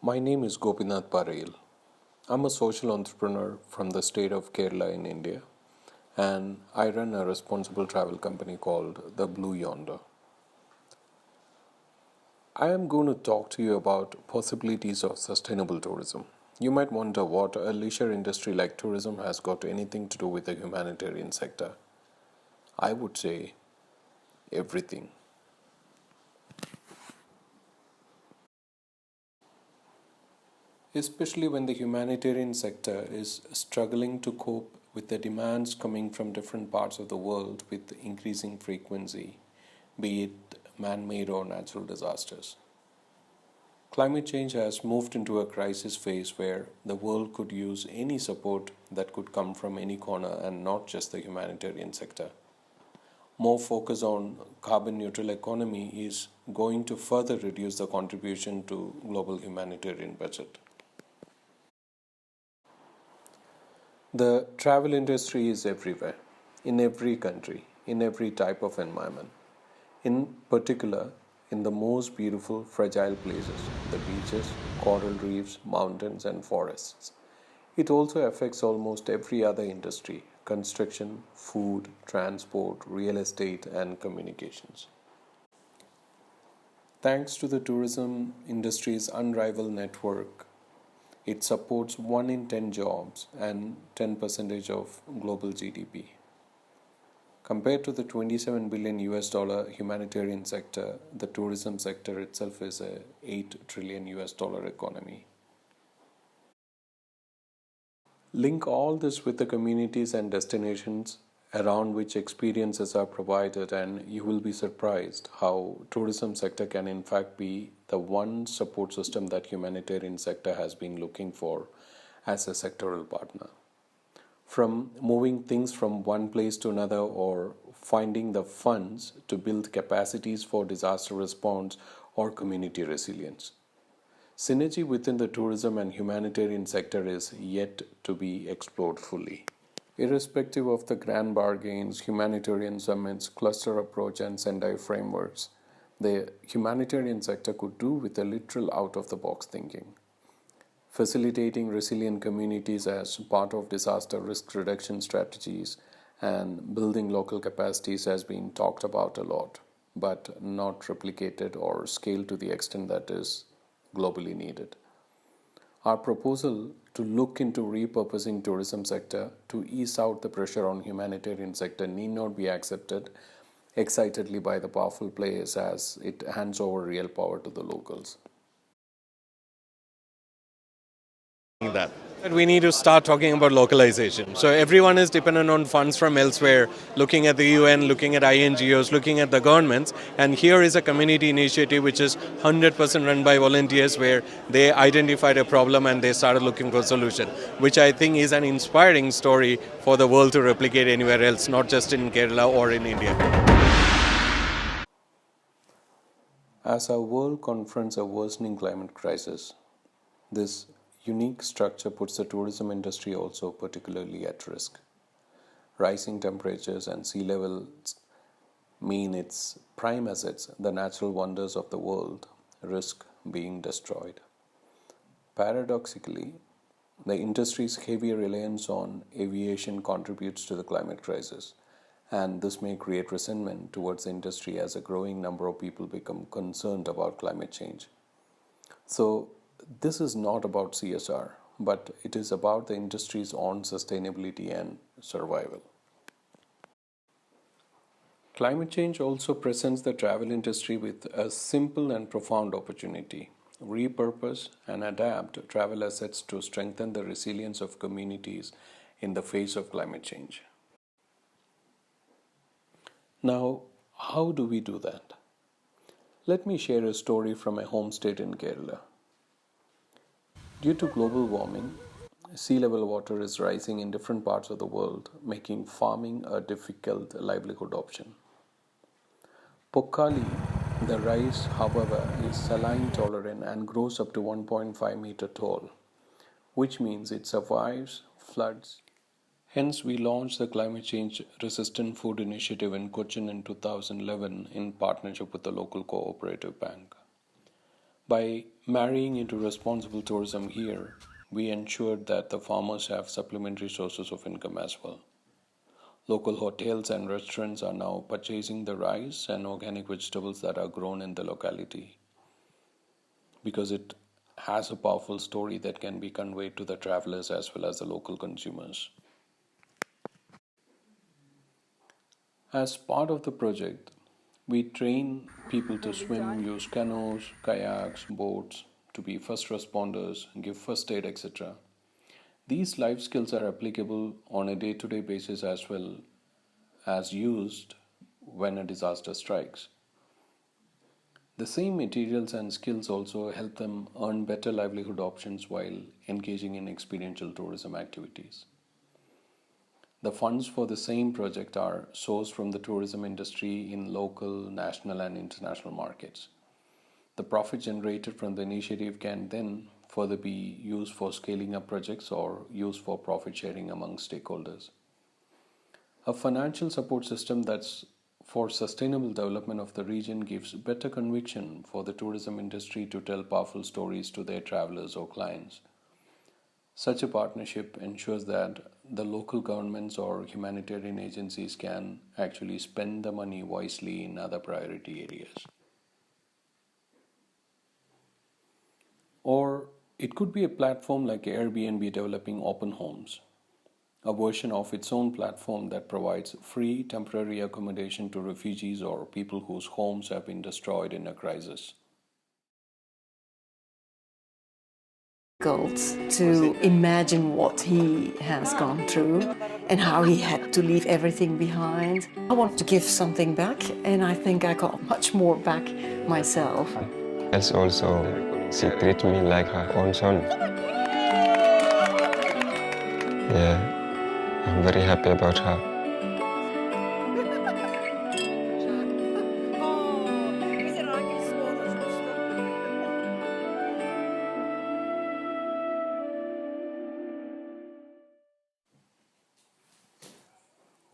My name is Gopinath Parel. I'm a social entrepreneur from the state of Kerala in India, and I run a responsible travel company called The Blue Yonder. I am going to talk to you about possibilities of sustainable tourism. You might wonder what a leisure industry like tourism has got anything to do with the humanitarian sector. I would say everything. Especially when the humanitarian sector is struggling to cope with the demands coming from different parts of the world with increasing frequency, be it man made or natural disasters. Climate change has moved into a crisis phase where the world could use any support that could come from any corner and not just the humanitarian sector. More focus on carbon neutral economy is going to further reduce the contribution to global humanitarian budget. The travel industry is everywhere, in every country, in every type of environment. In particular, in the most beautiful, fragile places, the beaches, coral reefs, mountains, and forests. It also affects almost every other industry construction, food, transport, real estate, and communications. Thanks to the tourism industry's unrivaled network, it supports 1 in 10 jobs and 10% of global GDP. Compared to the 27 billion US dollar humanitarian sector, the tourism sector itself is a 8 trillion US dollar economy. Link all this with the communities and destinations around which experiences are provided, and you will be surprised how tourism sector can in fact be the one support system that humanitarian sector has been looking for as a sectoral partner. From moving things from one place to another or finding the funds to build capacities for disaster response or community resilience. Synergy within the tourism and humanitarian sector is yet to be explored fully. Irrespective of the grand bargains, humanitarian summits, cluster approach, and Sendai frameworks, the humanitarian sector could do with a literal out of the box thinking. Facilitating resilient communities as part of disaster risk reduction strategies and building local capacities has been talked about a lot, but not replicated or scaled to the extent that is globally needed. Our proposal to look into repurposing tourism sector to ease out the pressure on humanitarian sector need not be accepted excitedly by the powerful players as it hands over real power to the locals. That we need to start talking about localization. So everyone is dependent on funds from elsewhere, looking at the UN, looking at INGOs, looking at the governments, and here is a community initiative which is 100% run by volunteers where they identified a problem and they started looking for a solution, which I think is an inspiring story for the world to replicate anywhere else, not just in Kerala or in India. As our world confronts a worsening climate crisis, this unique structure puts the tourism industry also particularly at risk. Rising temperatures and sea levels mean its prime assets, the natural wonders of the world, risk being destroyed. Paradoxically, the industry's heavy reliance on aviation contributes to the climate crisis, and this may create resentment towards the industry as a growing number of people become concerned about climate change. So, this is not about CSR, but it is about the industry's own sustainability and survival. Climate change also presents the travel industry with a simple and profound opportunity. Repurpose and adapt travel assets to strengthen the resilience of communities in the face of climate change. Now, how do we do that? Let me share a story from my home state in Kerala. Due to global warming, sea level water is rising in different parts of the world, making farming a difficult livelihood option. Pokkali, the rice, however, is saline tolerant and grows up to 1.5 meter tall, which means it survives floods. Hence, we launched the Climate Change Resistant Food Initiative in Cochin in 2011 in partnership with the local cooperative bank. By marrying into responsible tourism here, we ensured that the farmers have supplementary sources of income as well. Local hotels and restaurants are now purchasing the rice and organic vegetables that are grown in the locality because it has a powerful story that can be conveyed to the travelers as well as the local consumers. As part of the project, we train people to swim, use canoes, kayaks, boats, to be first responders, give first aid, etc. These life skills are applicable on a day to day basis as well as used when a disaster strikes. The same materials and skills also help them earn better livelihood options while engaging in experiential tourism activities. The funds for the same project are sourced from the tourism industry in local, national, and international markets. The profit generated from the initiative can then further be used for scaling up projects or used for profit sharing among stakeholders. A financial support system that's for sustainable development of the region gives better conviction for the tourism industry to tell powerful stories to their travelers or clients. Such a partnership ensures that the local governments or humanitarian agencies can actually spend the money wisely in other priority areas. Or it could be a platform like Airbnb developing open homes, a version of its own platform that provides free temporary accommodation to refugees or people whose homes have been destroyed in a crisis. To imagine what he has gone through and how he had to leave everything behind. I want to give something back, and I think I got much more back myself. Else also, she treats me like her own son. Yeah, I'm very happy about her.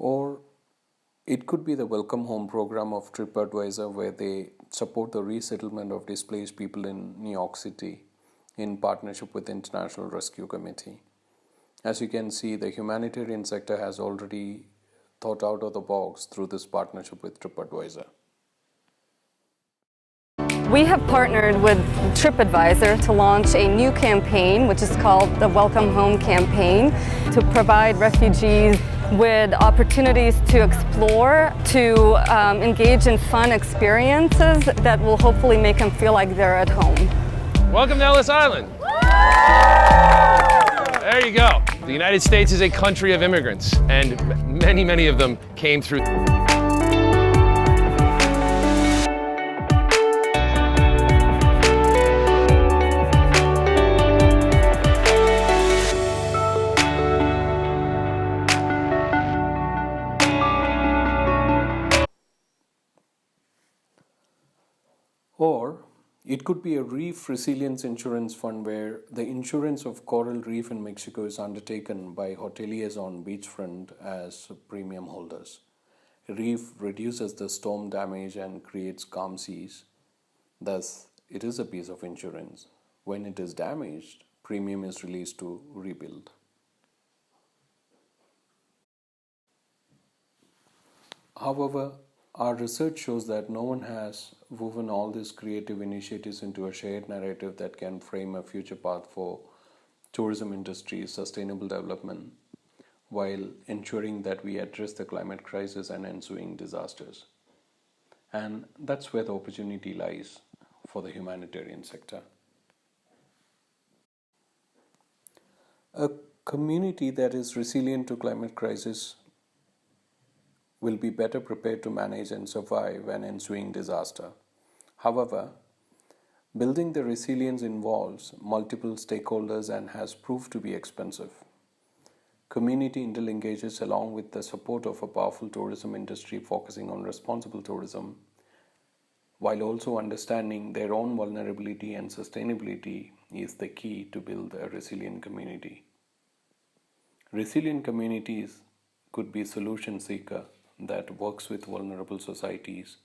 Or it could be the Welcome Home program of TripAdvisor, where they support the resettlement of displaced people in New York City in partnership with the International Rescue Committee. As you can see, the humanitarian sector has already thought out of the box through this partnership with TripAdvisor. We have partnered with TripAdvisor to launch a new campaign, which is called the Welcome Home campaign, to provide refugees with opportunities to explore, to engage in fun experiences that will hopefully make them feel like they're at home. Welcome to Ellis Island. There you go. The United States is a country of immigrants, and many of them came through. Or it could be a reef resilience insurance fund where the insurance of coral reef in Mexico is undertaken by hoteliers on beachfront as premium holders. A reef reduces the storm damage and creates calm seas. Thus, it is a piece of insurance. When it is damaged, premium is released to rebuild. However, our research shows that no one has woven all these creative initiatives into a shared narrative that can frame a future path for tourism industry's sustainable development while ensuring that we address the climate crisis and ensuing disasters. And that's where the opportunity lies for the humanitarian sector. A community that is resilient to climate crisis will be better prepared to manage and survive an ensuing disaster. However, building the resilience involves multiple stakeholders and has proved to be expensive. Community interlinkages, along with the support of a powerful tourism industry focusing on responsible tourism, while also understanding their own vulnerability and sustainability, is the key to build a resilient community. Resilient communities could be solution seeker that works with vulnerable societies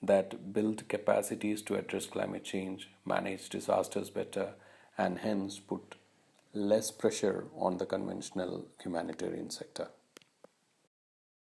that build capacities to address climate change, manage disasters better, and hence put less pressure on the conventional humanitarian sector.